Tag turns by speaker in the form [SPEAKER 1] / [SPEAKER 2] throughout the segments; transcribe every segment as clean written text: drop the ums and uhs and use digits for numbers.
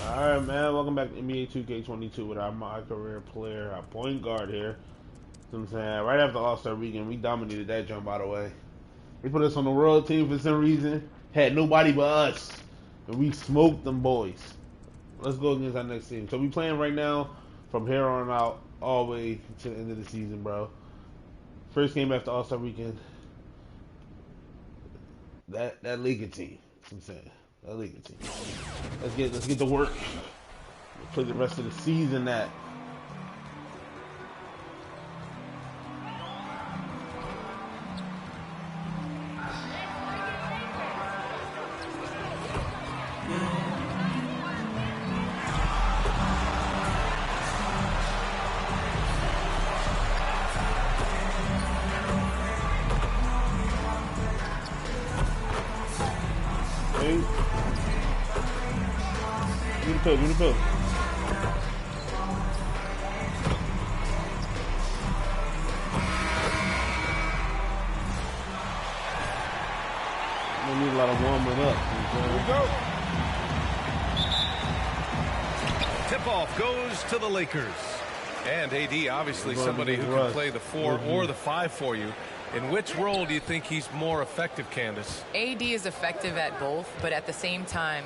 [SPEAKER 1] Alright, man. Welcome back to NBA 2K22 with our My Career Player, our point guard here. You know what I'm saying? Right after All-Star Weekend, we dominated that jump, by the way. They put us on the world team for some reason. Had nobody but us. And we smoked them boys. Let's go against our next team. So we playing right now from here on out all the way to the end of the season, bro. First game after All-Star Weekend. That Laker team. You know what I'm saying? That Laker team. Let's get to work. We'll play the rest of the season that. Give me the pill. We need a lot of warming up.
[SPEAKER 2] Here we go. Tip-off goes to the Lakers. And AD, obviously somebody who can play the 4 or the 5 for you. In which role do you think he's more effective, Candace?
[SPEAKER 3] AD is effective at both, but at the same time,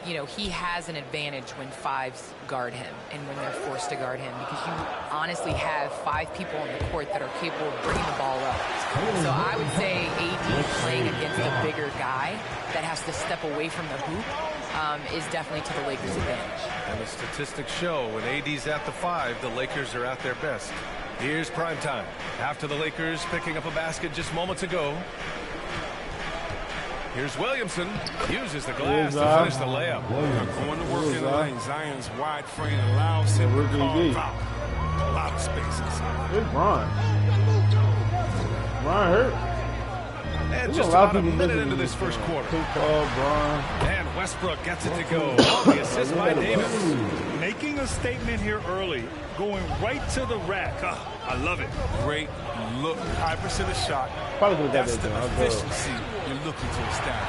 [SPEAKER 3] you know, he has an advantage when 5s guard him and when they're forced to guard him, because you honestly have 5 people on the court that are capable of bringing the ball up. So I would say AD playing against a bigger guy that has to step away from the hoop is definitely to the Lakers' advantage.
[SPEAKER 2] And the statistics show when AD's at the 5, the Lakers are at their best. Here's prime time. After the Lakers picking up a basket just moments ago. Here's Williamson. Uses the glass to finish the layup.
[SPEAKER 4] Going to work in the lane. Zion's wide frame allows him to carve out a lot of spaces.
[SPEAKER 1] Here's Bron. Bron hurt.
[SPEAKER 2] And just about a minute into this first quarter.
[SPEAKER 1] Bron.
[SPEAKER 2] And Westbrook gets it to go. The assist by Davis.
[SPEAKER 5] Making a statement here early. Going right to the rack. I love it.
[SPEAKER 4] Great look. High percentage shot. That's the efficiency you're looking to establish.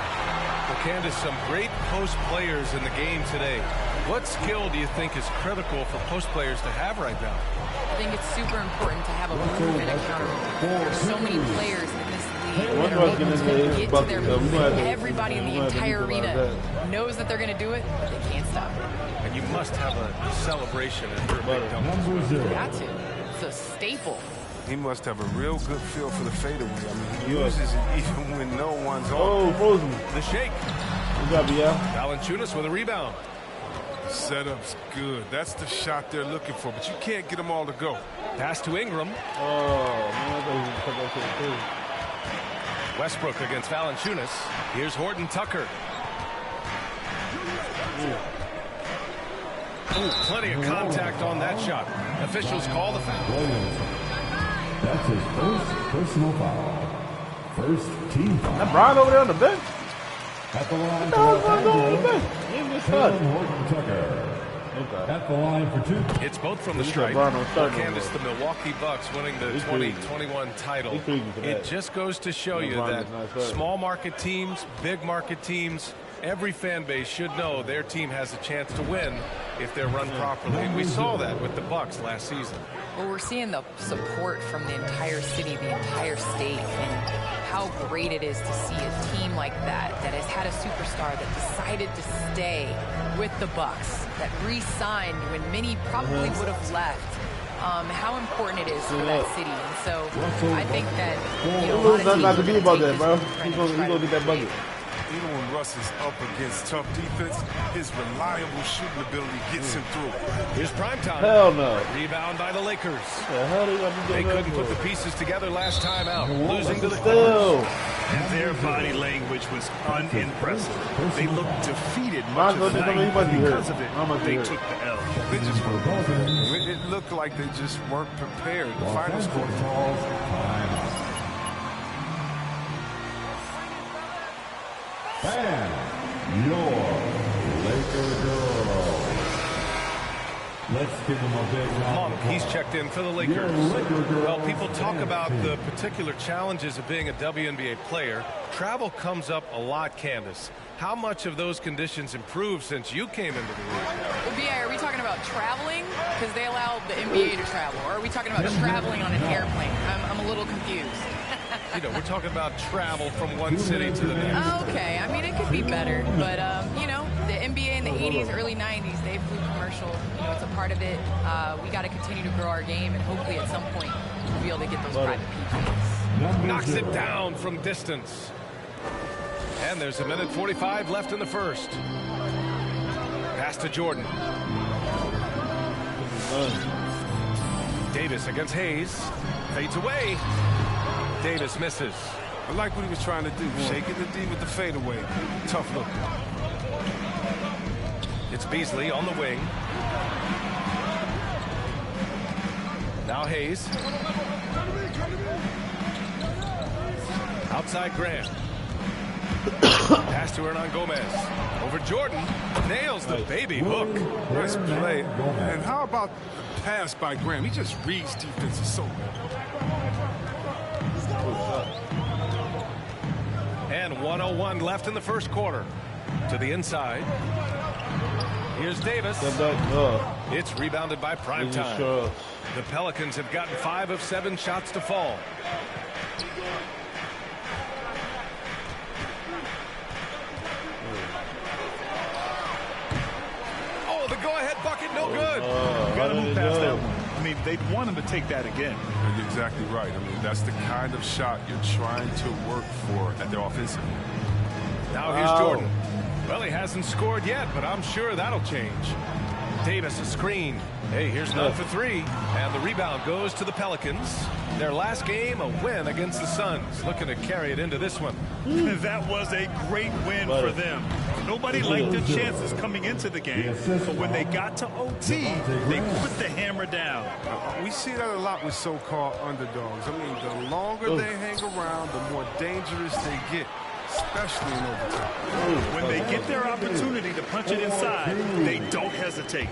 [SPEAKER 2] Well, Candace, some great post players in the game today. What skill do you think is critical for post players to have right now?
[SPEAKER 3] I think it's super important to have a move and a counter move. There's so many players in this league that are able to get to their move. Everybody in the entire arena knows that they're going to do it, but they can't stop it.
[SPEAKER 2] And you must have a celebration at your big dunk.
[SPEAKER 3] You got to. It's a staple.
[SPEAKER 4] He must have a real good feel for the fadeaway. I mean, he uses it even when no one's on.
[SPEAKER 1] Oh, frozen.
[SPEAKER 2] The shake.
[SPEAKER 1] Good job, yeah.
[SPEAKER 2] Valanciunas with a rebound.
[SPEAKER 4] The setup's good. That's the shot they're looking for, but you can't get them all to go.
[SPEAKER 2] Pass to Ingram.
[SPEAKER 1] Oh, man, I thought he was going to cut that shit too.
[SPEAKER 2] Westbrook against Valanciunas. Here's Horton Tucker. Ooh, plenty of contact on that shot. Officials call the foul.
[SPEAKER 6] That's his first personal foul. First team foul.
[SPEAKER 1] That Bron over there on the bench?
[SPEAKER 6] At the line
[SPEAKER 1] on the bench?
[SPEAKER 6] Horton Tucker. Okay. At the line for 2.
[SPEAKER 2] It's both from the stripe. Candace, the Milwaukee Bucks winning the 2021 title. It just goes to show you that small market teams, big market teams, every fan base should know their team has a chance to win if they're run properly. We saw that with the Bucks last season.
[SPEAKER 3] Well, we're seeing the support from the entire city, the entire state, and how great it is to see a team like that has had a superstar that decided to stay with the Bucks, that re-signed when many probably would have left. How important it is for that city. And so I think that, you know, a lot of teams
[SPEAKER 1] not to
[SPEAKER 3] are
[SPEAKER 1] be
[SPEAKER 3] going
[SPEAKER 1] about
[SPEAKER 3] to
[SPEAKER 1] that,
[SPEAKER 3] take
[SPEAKER 1] bro.
[SPEAKER 3] this
[SPEAKER 1] He's gonna get that bucket.
[SPEAKER 4] Even when Russ is up against tough defense, his reliable shooting ability gets him through.
[SPEAKER 2] Here's prime time.
[SPEAKER 1] Hell no.
[SPEAKER 2] Rebound by the Lakers.
[SPEAKER 1] The hell
[SPEAKER 2] they couldn't put the pieces together last time out, losing to the
[SPEAKER 1] Clippers.
[SPEAKER 5] And their body language was unimpressive. They looked defeated much of the night, but because of it, they took the L.
[SPEAKER 4] They just were. It looked like they just weren't prepared. The final score.
[SPEAKER 6] And your Laker girl. Let's give him a big round.
[SPEAKER 2] Monk, he's checked in for the Lakers. Well, people talk about the particular challenges of being a WNBA player. Travel comes up a lot, Candace. How much of those conditions improved since you came into the league?
[SPEAKER 3] Well, B.I., are we talking about traveling? Because they allow the NBA to travel. Or are we talking about traveling on an airplane? I'm a little confused.
[SPEAKER 2] You know, we're talking about travel from one city to the next.
[SPEAKER 3] Okay, I mean, it could be better. But, you know, the NBA in the 80s, early 90s, they flew commercial. You know, it's a part of it. We got to continue to grow our game, and hopefully at some point we'll be able to get those private PJs.
[SPEAKER 2] Knocks it down from distance. And there's 1:45 left in the first. Pass to Jordan. Davis against Hayes. Fades away. Davis misses.
[SPEAKER 4] I like what he was trying to do. Shaking the D with the fadeaway. Tough look.
[SPEAKER 2] It's Beasley on the wing. Now Hayes. Outside Grant. Pass to Hernan Gomez. Over Jordan. Nails the baby hook.
[SPEAKER 4] Nice play. And how about the pass by Graham? He just reads defenses so well.
[SPEAKER 2] And 1:01 left in the first quarter. To the inside. Here's Davis. It's rebounded by Primetime. The Pelicans have gotten 5 of 7 shots to fall. Oh, the go-ahead bucket, no good.
[SPEAKER 5] Got to move past that one. I mean, they'd want him to take that again.
[SPEAKER 4] You're exactly right. I mean, that's the kind of shot you're trying to work for at the offensive.
[SPEAKER 2] Now here's Jordan. Well, he hasn't scored yet, but I'm sure that'll change. Davis a screen. Hey, here's none for 3. And the rebound goes to the Pelicans. Their last game, a win against the Suns. Looking to carry it into this one.
[SPEAKER 5] That was a great win for them. Nobody liked their chances coming into the game. But when they got to OT, they put the hammer down.
[SPEAKER 4] We see that a lot with so-called underdogs. I mean, the longer they hang around, the more dangerous they get, especially in overtime.
[SPEAKER 5] When they get their opportunity to punch it inside, they don't hesitate.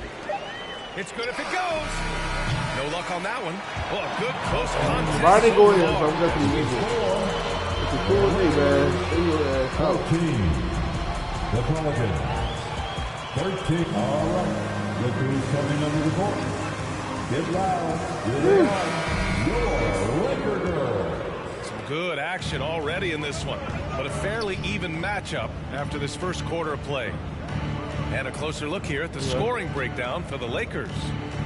[SPEAKER 2] It's good if it goes. No luck on that one. Well, a good close contest.
[SPEAKER 1] Why they go in? So I'm just going to use it. It's a cool thing, man.
[SPEAKER 6] 13. The Pelicans. 13. All right. Look who's coming under the court. Get loud. Here they are. Your Laker girls.
[SPEAKER 2] Some good action already in this one, but a fairly even matchup after this first quarter of play. And a closer look here at the scoring breakdown for the Lakers.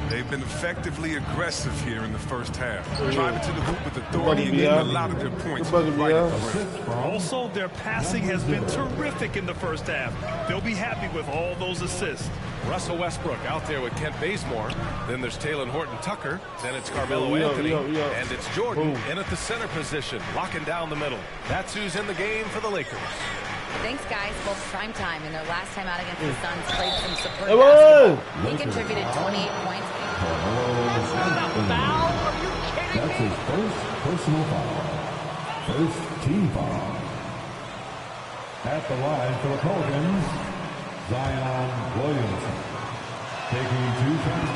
[SPEAKER 4] They've been effectively aggressive here in the first half. Driving to the hoop with authority and getting a lot of their points right at the rim.
[SPEAKER 5] Also, their passing has been terrific in the first half. They'll be happy with all those assists.
[SPEAKER 2] Russell Westbrook out there with Kent Bazemore. Then there's Taylor Horton-Tucker. Then it's Carmelo Anthony. And it's Jordan in at the center position, locking down the middle. That's who's in the game for the Lakers.
[SPEAKER 7] Thanks, guys. Both Primetime and their last time out against the Suns played some superb basketball. He contributed 28 points.
[SPEAKER 6] Foul? Are you kidding me? That's his first personal foul. First team foul. At the line for the Pelicans, Zion Williamson. Taking 2 shots.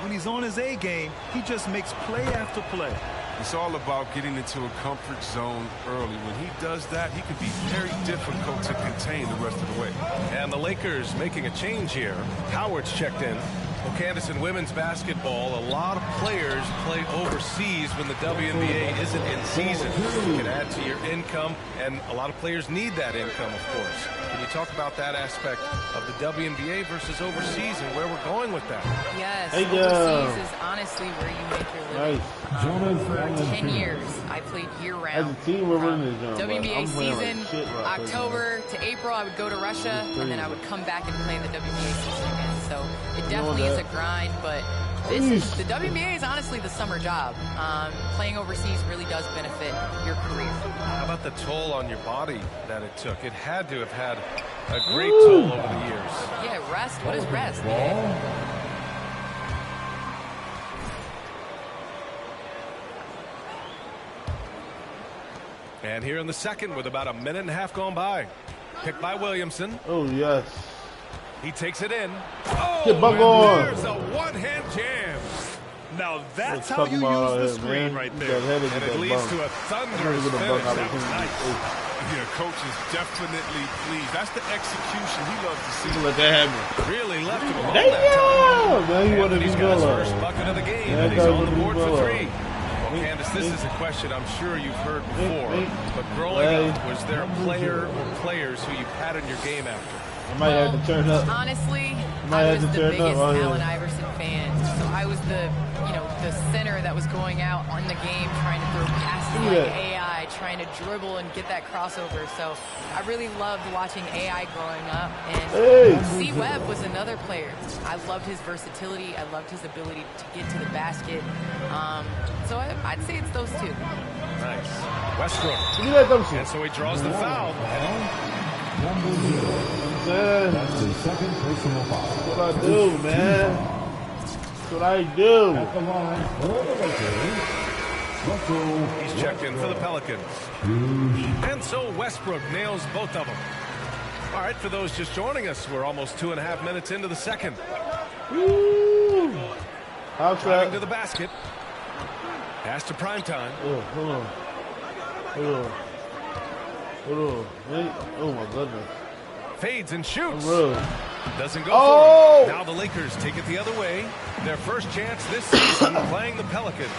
[SPEAKER 5] When he's on his A game, he just makes play after play.
[SPEAKER 4] It's all about getting into a comfort zone early. When he does that, he can be very difficult to contain the rest of the way.
[SPEAKER 2] And the Lakers making a change here. Howard's checked in. Well, Candace, in women's basketball, a lot of players play overseas when the WNBA isn't in season. You can add to your income, and a lot of players need that income, of course. Can you talk about that aspect of the WNBA versus overseas and where we're going with that?
[SPEAKER 3] Yes, overseas is honestly where you make your living. For 10 years, I played year-round.
[SPEAKER 1] As a team, we're running this
[SPEAKER 3] WNBA season, October to April, I would go to Russia, and then I would come back and play in the WNBA season again. So it definitely is a grind, but the WNBA is honestly the summer job. Playing overseas really does benefit your career.
[SPEAKER 2] How about the toll on your body that it took? It had to have had a great toll over the years.
[SPEAKER 3] Yeah, rest. What is rest?
[SPEAKER 2] And here in the second with about a minute and a half gone by. Picked by Williamson.
[SPEAKER 1] Oh, yes.
[SPEAKER 2] He takes it in.
[SPEAKER 1] Get
[SPEAKER 2] Oh,
[SPEAKER 1] on.
[SPEAKER 2] there's a one-hand jam.
[SPEAKER 5] Now that's how you use the screen right there.
[SPEAKER 2] And it leads to a thunderous finish. That was nice.
[SPEAKER 4] Yeah, coach is definitely pleased. That's the execution he loves to see.
[SPEAKER 1] Let that happen.
[SPEAKER 2] Really left him alone that time.
[SPEAKER 1] Man, he wanted to
[SPEAKER 2] He's got his first bucket of the game, and he's on the board for 3. Well, Candace, this is a question I'm sure you've heard before, but growing up, was there a player or players who you patterned your game after?
[SPEAKER 1] I might have to turn up.
[SPEAKER 3] Honestly, I was the biggest Allen Iverson fan. So I was the center that was going out on the game trying to throw passes like AI, trying to dribble and get that crossover. So I really loved watching AI growing up. And C-Webb was another player. I loved his versatility. I loved his ability to get to the basket. So I'd say it's those two.
[SPEAKER 2] Nice. Westbrook. And so he draws the foul.
[SPEAKER 6] That's the second personal foul.
[SPEAKER 1] That's what I do, man. That's what I do.
[SPEAKER 6] At the line for the Lakers,
[SPEAKER 2] he's checked in for the Pelicans. And so Westbrook nails both of them. All right, for those just joining us, we're almost 2.5 minutes into the second. Driving to the basket. Pass to Primetime.
[SPEAKER 1] Hold on. Wait. Oh, my goodness.
[SPEAKER 2] Fades and shoots. Doesn't go for it. Now the Lakers take it the other way. Their first chance this season playing the Pelicans.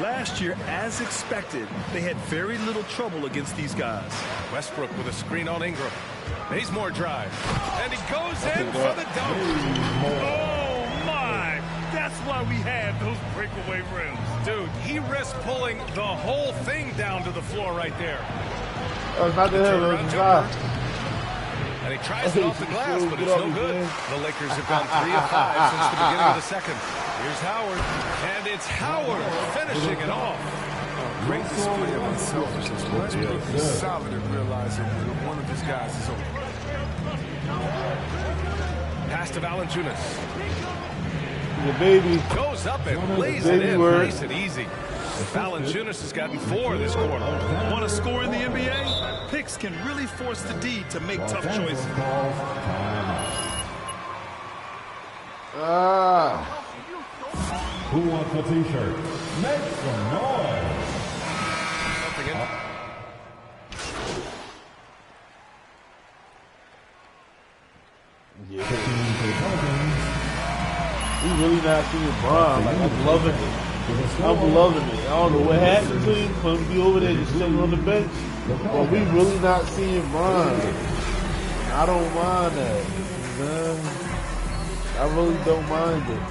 [SPEAKER 5] Last year, as expected, they had very little trouble against these guys.
[SPEAKER 2] Westbrook with a screen on Ingram. Bazemore drive. And he goes in for the dunk.
[SPEAKER 5] Oh, my. That's why we have those breakaway rims.
[SPEAKER 2] Dude, he risked pulling the whole thing down to the floor right there.
[SPEAKER 1] That's not the hell. That's the
[SPEAKER 2] and he tries it off the glass, but it's no good. The Lakers have gone 3 of 5 since the beginning of the second. Here's Howard, and it's Howard finishing it off.
[SPEAKER 4] Great display of unselfishness. Westbrook is solid in realizing that one of his guys is open.
[SPEAKER 2] Pass to Valanciunas.
[SPEAKER 1] The baby
[SPEAKER 2] goes up and lays it in, nice and easy. Valanciunas has gotten 4 this quarter.
[SPEAKER 5] Want to score in the NBA? Picks can really force the D to make tough choices.
[SPEAKER 6] Who wants a t-shirt? Make some noise.
[SPEAKER 2] Something in.
[SPEAKER 1] We really not seeing Bron. Like, I'm loving it. I'm loving it. I don't know what happened to him. Couldn't be over there just sitting on the bench. But we really not seeing Bron. I don't mind that. I really don't mind it.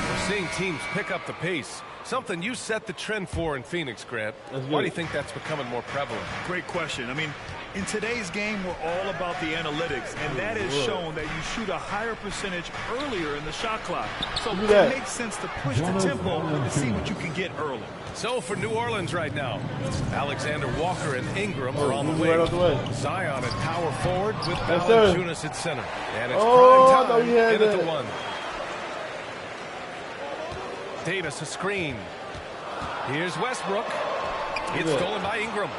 [SPEAKER 2] We're seeing teams pick up the pace. Something you set the trend for in Phoenix, Grant. Why do you think that's becoming more prevalent?
[SPEAKER 5] Great question. I mean, in today's game, we're all about the analytics, and that is shown that you shoot a higher percentage earlier in the shot clock. So it makes sense to push the tempo and see what you can get early.
[SPEAKER 2] So for New Orleans right now, Alexander Walker and Ingram are on the way. Zion at power forward with Valanciunas at center. And it's prime time in at the 1. Davis a screen. Here's Westbrook. It's stolen by Ingram.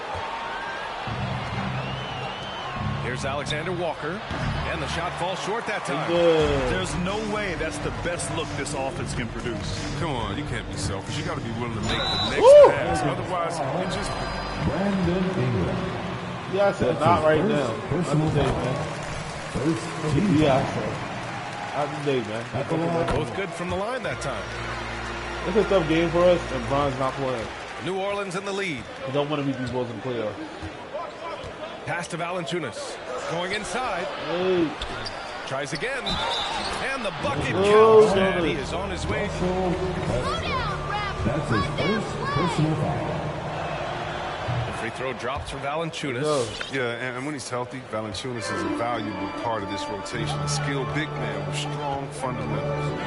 [SPEAKER 2] Here's Alexander Walker, and the shot falls short that time.
[SPEAKER 5] There's no way that's the best look this offense can produce.
[SPEAKER 4] Come on, you can't be selfish. You got to be willing to make the next pass. Otherwise, you just...
[SPEAKER 6] Brandon Ingram.
[SPEAKER 1] Yeah, I said not right now. Not today, man. Yeah, I said. Not today, man.
[SPEAKER 2] Both good from the line that time.
[SPEAKER 1] It's a tough game for us, and Bron's not playing.
[SPEAKER 2] New Orleans in the lead.
[SPEAKER 1] We don't want to beat these Bulls in the playoffs.
[SPEAKER 2] Pass to Valanciunas. Going inside. Tries again. And the bucket counts. And he is on his way.
[SPEAKER 6] That's his first personal foul.
[SPEAKER 2] The free throw drops for Valanciunas.
[SPEAKER 4] Yeah, and when he's healthy, Valanciunas is a valuable part of this rotation. A skilled big man with strong fundamentals.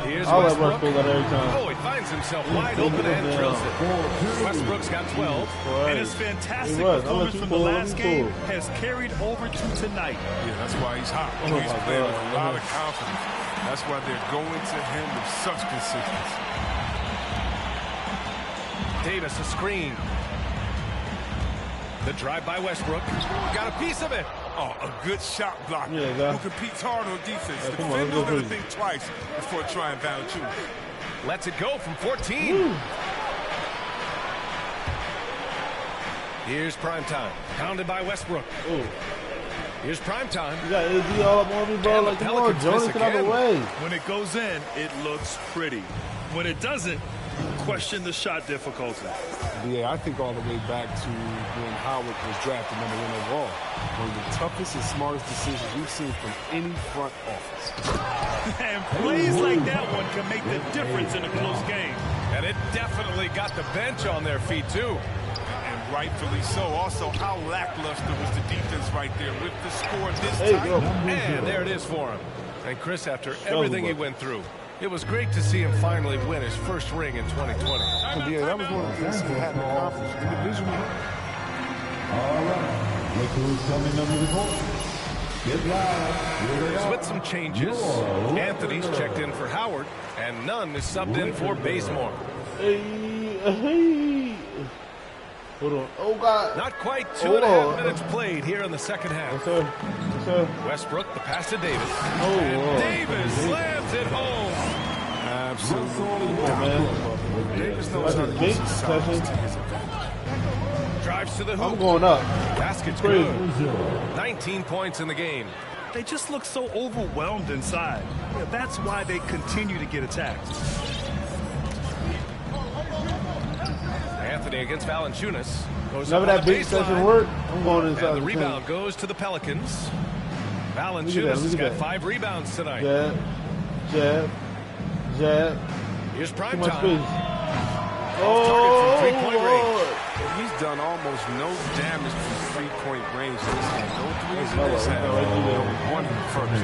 [SPEAKER 2] Here's Westbrook. Oh, he finds himself wide open and drills it. Westbrook's got 12.
[SPEAKER 5] And his fantastic performance from the last game has carried over to tonight.
[SPEAKER 4] Yeah, that's why he's hot. He's playing with a lot of confidence. That's why they're going to him with such consistency.
[SPEAKER 2] Davis a screen. The drive by Westbrook. Got a piece of it.
[SPEAKER 4] Oh, a good shot blocker who competes hard on defense. The
[SPEAKER 1] come
[SPEAKER 4] defender
[SPEAKER 1] on,
[SPEAKER 4] got to think twice before trying Valanciunas.
[SPEAKER 2] Lets it go from 14. Here's Primetime. Pounded by Westbrook.
[SPEAKER 1] Ooh.
[SPEAKER 2] Here's Primetime.
[SPEAKER 1] You got Izzy all up on me, bro. Like, come on, Jonas, get out of the way.
[SPEAKER 5] When it goes in, it looks pretty. When it doesn't, question the shot difficulty.
[SPEAKER 4] Yeah, I think all the way back to when Howard was drafted #1 overall. One of the toughest and smartest decisions we've seen from any front office.
[SPEAKER 5] And plays like that one can make the difference in a close game.
[SPEAKER 2] And it definitely got the bench on their feet, too.
[SPEAKER 4] And rightfully so. Also, how lackluster was the defense right there with the score this time.
[SPEAKER 2] And there it is for him. And Chris, after everything he went through, it was great to see him finally win his first ring in 2020.
[SPEAKER 4] Yeah, that was one of the things he hadn't accomplished individually.
[SPEAKER 6] All right. Look who's coming under the court. Get loud.
[SPEAKER 2] With some changes, Anthony's checked in for Howard, and Nunn is subbed in for Bazemore.
[SPEAKER 1] Hey. Hold on. Oh, God.
[SPEAKER 2] Not quite 2.5 minutes played here in the second half.
[SPEAKER 1] Yes, sir. Yes, sir.
[SPEAKER 2] Westbrook, the pass to Davis.
[SPEAKER 1] Oh,
[SPEAKER 2] and Davis slams it home.
[SPEAKER 4] Absolutely.
[SPEAKER 1] Come on, man.
[SPEAKER 4] Davis knows how to use his size.
[SPEAKER 2] Drives to the hoop.
[SPEAKER 1] I'm going up.
[SPEAKER 2] Basket's
[SPEAKER 1] Crazy.
[SPEAKER 2] good. 19 points in the game.
[SPEAKER 5] They just look so overwhelmed inside. Yeah, that's why they continue to get attacked.
[SPEAKER 2] Anthony against Valanciunas.
[SPEAKER 1] Whenever that big session work, I'm going inside.
[SPEAKER 2] And the rebound goes to the Pelicans. Valanciunas has got 5 rebounds tonight.
[SPEAKER 1] Jab.
[SPEAKER 2] Here's
[SPEAKER 1] Too much
[SPEAKER 2] Primetime.
[SPEAKER 1] space.
[SPEAKER 2] Target from three-point range.
[SPEAKER 4] He's done almost no damage from three-point range. No threes in
[SPEAKER 1] Hello,
[SPEAKER 4] this half.
[SPEAKER 1] hello, hello.
[SPEAKER 4] One first.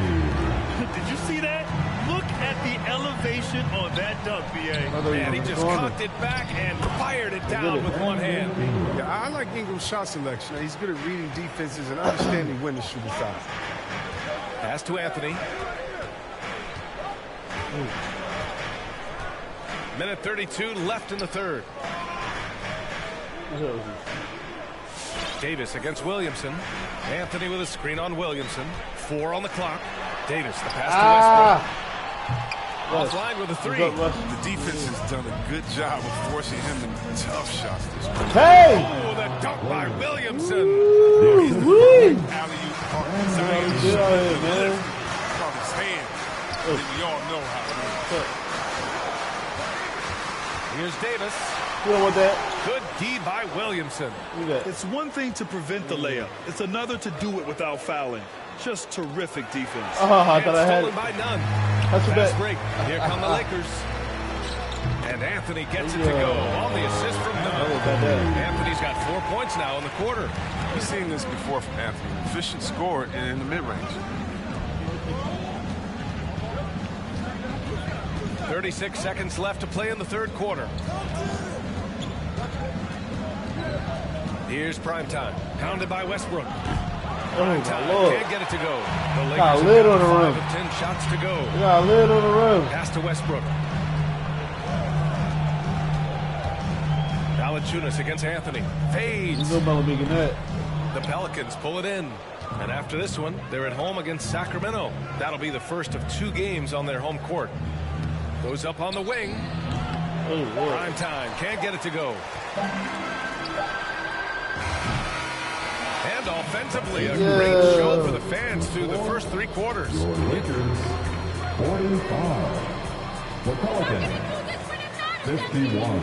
[SPEAKER 5] Did you see that? Look at the elevation on that dunk, B.A.
[SPEAKER 2] And he just cocked it back and fired it down with one hand.
[SPEAKER 4] Yeah, I like Ingram's shot selection. He's good at reading defenses and understanding when to shoot his shots.
[SPEAKER 2] Pass to Anthony. Minute 32 left in the third. Davis against Williamson. Anthony with a screen on Williamson. 4 on the clock. Davis, the pass to Westbrook. Offline with a 3.
[SPEAKER 4] The defense has done a good job of forcing him in tough shots this week.
[SPEAKER 1] Hey!
[SPEAKER 2] Oh, the dunk by Williamson.
[SPEAKER 1] Woo-wee!
[SPEAKER 4] Alley-oop,
[SPEAKER 1] Get out of here, man.
[SPEAKER 4] from his hand. Then you all know how it is.
[SPEAKER 2] Here's Davis.
[SPEAKER 1] You know what that?
[SPEAKER 2] Good D by Williamson.
[SPEAKER 5] It's one thing to prevent the layup. It's another to do it without fouling. Just terrific defense.
[SPEAKER 1] Oh, I thought I had
[SPEAKER 2] stolen
[SPEAKER 1] it.
[SPEAKER 2] by Nunn.
[SPEAKER 1] That's a
[SPEAKER 2] Fast
[SPEAKER 1] bet.
[SPEAKER 2] break. Here come the Lakers. And Anthony gets it to go on the assist from Nunn. Anthony's got 4 points now in the quarter.
[SPEAKER 4] We've seen this before from Anthony. An efficient scorer in the mid-range.
[SPEAKER 2] 36 seconds left to play in the third quarter. Here's Primetime. Pounded by Westbrook. Primetime can't get it to go. The Lakers
[SPEAKER 1] got a lid
[SPEAKER 2] have
[SPEAKER 1] on the
[SPEAKER 2] 5
[SPEAKER 1] rim.
[SPEAKER 2] of 10 shots to go.
[SPEAKER 1] You got a lid on the rim.
[SPEAKER 2] Pass to Westbrook. Valanciunas against Anthony. Fades.
[SPEAKER 1] You know about making that.
[SPEAKER 2] The Pelicans pull it in. And after this one, they're at home against Sacramento. That'll be the first of 2 games on their home court. Goes up on the wing. Primetime can't get it to go. And offensively, a great show for the fans through the first 3 quarters.
[SPEAKER 6] Your Lakers, 45. The Pelicans, 51.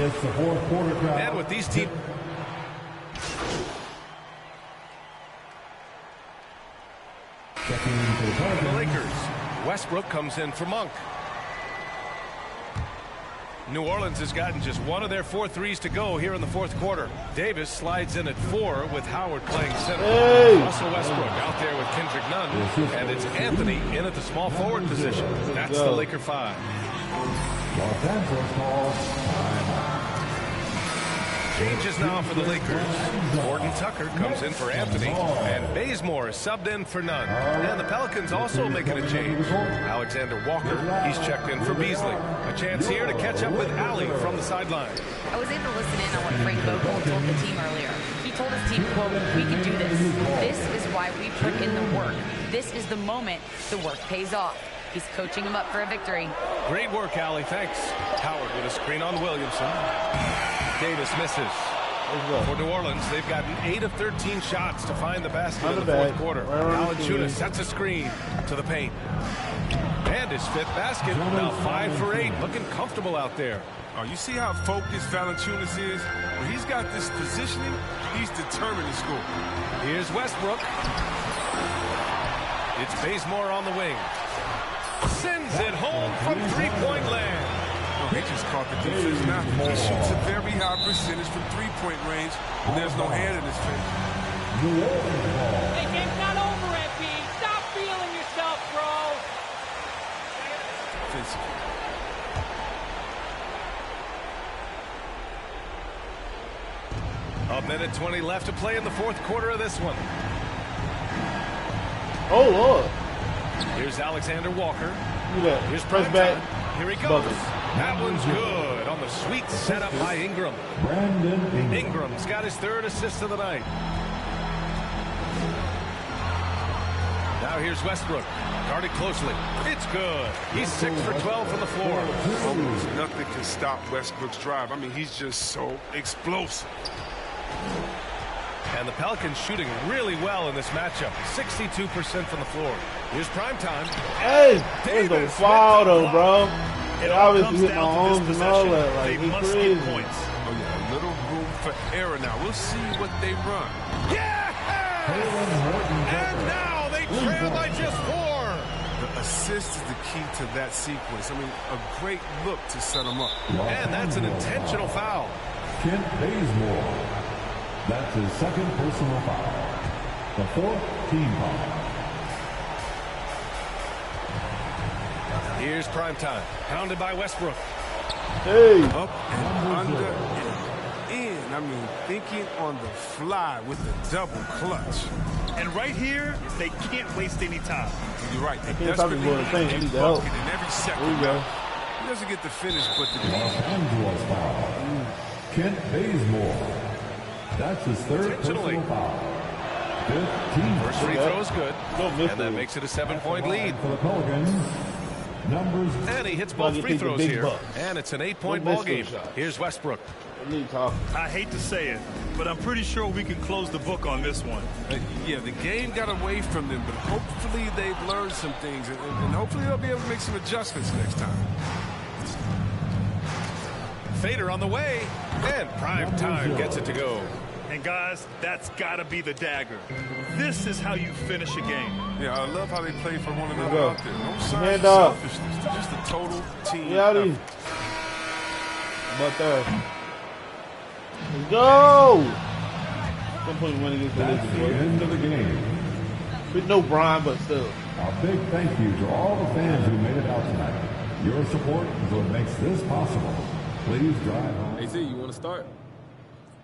[SPEAKER 6] It's the fourth quarter crowd.
[SPEAKER 2] And with these teams.
[SPEAKER 6] Checking in for the Pelicans.
[SPEAKER 2] The Lakers. Westbrook comes in for Monk. New Orleans has gotten just 1 of their 4 threes to go here in the fourth quarter. Davis slides in at 4 with Howard playing center. Russell Westbrook out there with Kendrick Nunn. And it's Anthony in at the small forward position. That's the Laker 5.
[SPEAKER 6] Los Angeles calls timeout.
[SPEAKER 2] Changes now for the Lakers. Gordon Tucker comes in for Anthony, and Bazemore is subbed in for Nunn. And the Pelicans also making a change. Alexander Walker, he's checked in for Beasley. A chance here to catch up with Allie from the sideline.
[SPEAKER 7] I was able to listen in on what Frank Vogel told the team earlier. He told his team, quote, "We can do this. This is why we put in the work. This is the moment the work pays off." He's coaching him up for a victory.
[SPEAKER 2] Great work, Allie. Thanks. Howard with a screen on Williamson. Davis misses. For New Orleans, they've gotten 8 of 13 shots to find the basket in the fourth quarter. Valanciunas sets a screen to the paint. And his 5th basket, now 5 for 8. Looking comfortable out there.
[SPEAKER 4] Oh, you see how focused Valanciunas is? When he's got this positioning, he's determined to score.
[SPEAKER 2] Here's Westbrook. It's Bazemore on the wing. Sends it home from three-point land.
[SPEAKER 4] Oh, he just caught the defense now. He shoots a very high percentage from three-point range, and there's no hand in his face.
[SPEAKER 8] Hey, game's not over, MP. Stop feeling yourself, bro.
[SPEAKER 2] A minute 20 left to play in the fourth quarter of this one.
[SPEAKER 1] Oh, Lord.
[SPEAKER 2] Here's Alexander Walker.
[SPEAKER 1] Here's press back.
[SPEAKER 2] Here he goes. That one's good on the sweet setup by Ingram. Ingram's got his 3rd assist of the night. Now here's Westbrook. Guarded closely. It's good. He's 6 for 12 from the floor.
[SPEAKER 4] Almost nothing can stop Westbrook's drive. I mean, he's just so explosive.
[SPEAKER 2] And the Pelicans shooting really well in this matchup. 62% from the floor. Here's primetime.
[SPEAKER 1] Hey, there's a foul though, bro. It obviously hit my arms and all that. Like, he's crazy.
[SPEAKER 4] Oh, yeah, a little room for error now. We'll see what they run.
[SPEAKER 2] Yeah! And now they trail by just 4.
[SPEAKER 4] The assist is the key to that sequence. I mean, a great look to set them up.
[SPEAKER 2] And that's an intentional foul.
[SPEAKER 6] Kent Bazemore. That's his 2nd personal foul. The 4th team foul.
[SPEAKER 2] Here's primetime. Pounded by Westbrook.
[SPEAKER 1] Hey.
[SPEAKER 4] Up and under and in. I mean, thinking on the fly with the double clutch.
[SPEAKER 5] And right here, they can't waste any time.
[SPEAKER 4] You're right. They
[SPEAKER 1] can't stop him going to paint. He need help.
[SPEAKER 4] In every second.
[SPEAKER 1] There you go.
[SPEAKER 4] He doesn't get the finish, but the
[SPEAKER 6] Los Angeles foul. Kent Bazemore. That's his 3rd personal foul. 5th team.
[SPEAKER 2] First free throw is good. And that makes it a 7-point lead.
[SPEAKER 6] For the Pelicans, numbers.
[SPEAKER 2] And he hits both free throws here. And it's an 8-point ball game. Here's Westbrook.
[SPEAKER 5] I hate to say it, but I'm pretty sure we can close the book on this one.
[SPEAKER 4] Yeah, the game got away from them, but hopefully they've learned some things, and hopefully they'll be able to make some adjustments next time.
[SPEAKER 2] Fader on the way, and prime time gets it to go.
[SPEAKER 5] And guys, that's got to be the dagger. This is how you finish a game.
[SPEAKER 4] Yeah, I love how they play for one another out there. No signs of selfishness. They're just a total team effort.
[SPEAKER 1] But let's go! Some point win against the
[SPEAKER 6] That's the end of the game.
[SPEAKER 1] With no Bron, but still.
[SPEAKER 6] A big thank you to all the fans who made it out tonight. Your support is what makes this possible. Please drive home.
[SPEAKER 9] AZ, you want to start?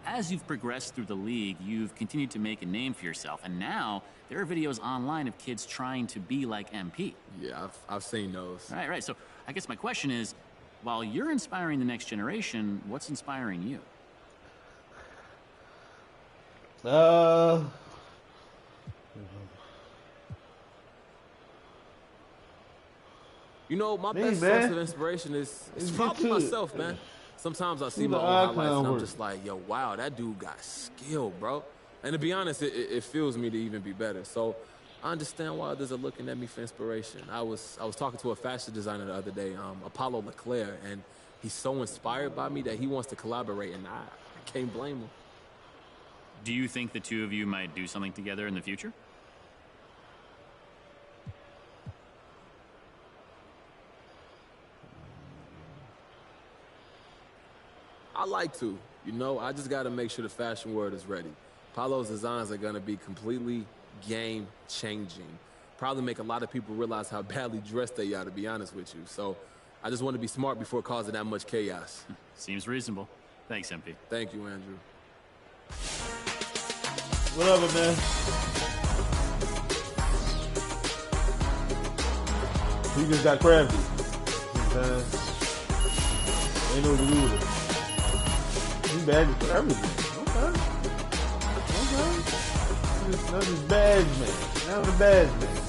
[SPEAKER 9] As you've progressed through the league, you've continued to make a name for yourself, and now there are videos online of kids trying to be like MP.
[SPEAKER 10] Yeah, I've seen those.
[SPEAKER 9] Right. So I guess my question is, while you're inspiring the next generation, what's inspiring you?
[SPEAKER 10] You know, my best source of inspiration is probably myself, man. Sometimes I see my own highlights and I'm just like, yo, wow, that dude got skill, bro. And to be honest, it fuels me to even be better. So I understand why others are looking at me for inspiration. I was talking to a fashion designer the other day, Apollo Leclerc, and he's so inspired by me that he wants to collaborate, and I can't blame him.
[SPEAKER 9] Do you think the two of you might do something together in the future?
[SPEAKER 10] I like to. You know, I just got to make sure the fashion world is ready. Apollo's designs are going to be completely game-changing. Probably make a lot of people realize how badly dressed they are, to be honest with you. So I just want to be smart before causing that much chaos.
[SPEAKER 9] Seems reasonable. Thanks, MP.
[SPEAKER 10] Thank you, Andrew.
[SPEAKER 1] Whatever, man. He just got crafty. Ain't no to do with it. He badges for everything. Okay. That's his badge, man. Now the badge, man.